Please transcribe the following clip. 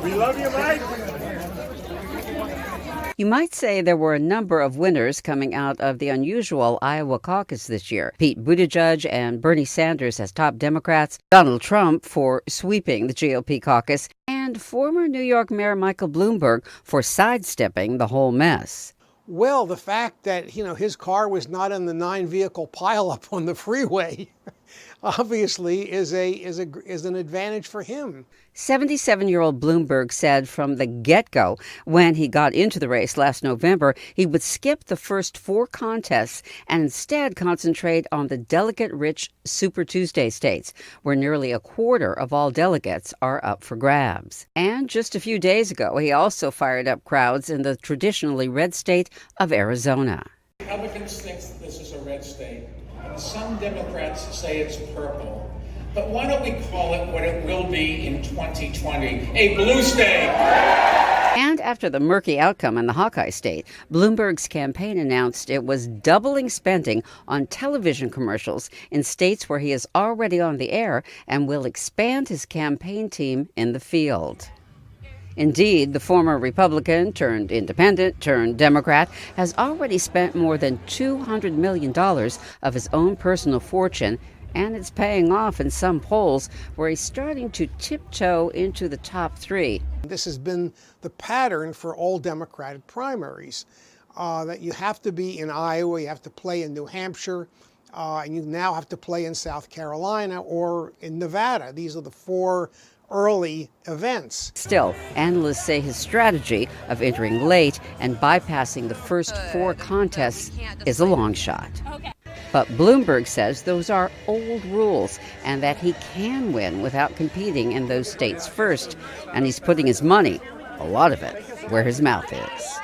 We love you, Mike. You might say there were a number of winners coming out of the unusual Iowa caucus this year. Pete Buttigieg and Bernie Sanders as top Democrats, Donald Trump for sweeping the GOP caucus, and former New York Mayor Michael Bloomberg for sidestepping the whole mess. Well, the fact that, his car was not in the 9-vehicle pileup on the freeway obviously is an advantage for him. 77-year-old Bloomberg said from the get-go, when he got into the race last November, he would skip the first 4 contests and instead concentrate on the delegate-rich Super Tuesday states, where nearly a quarter of all delegates are up for grabs. And just a few days ago, he also fired up crowds in the traditionally red state of Arizona. Republicans think this is a red state. Some Democrats say it's purple. But why don't we call it what it will be in 2020, a blue state? And after the murky outcome in the Hawkeye state, Bloomberg's campaign announced it was doubling spending on television commercials in states where he is already on the air and will expand his campaign team in the field. Indeed, the former Republican turned independent turned Democrat has already spent more than $200 million of his own personal fortune, and it's paying off in some polls where he's starting to tiptoe into the top 3. This has been the pattern for all Democratic primaries, that you have to be in Iowa, you have to play in New Hampshire, and you now have to play in South Carolina or in Nevada. These are the 4 early events. Still, analysts say his strategy of entering late and bypassing the first 4 contests is a long shot. But Bloomberg says those are old rules and that he can win without competing in those states first. And he's putting his money, a lot of it, where his mouth is.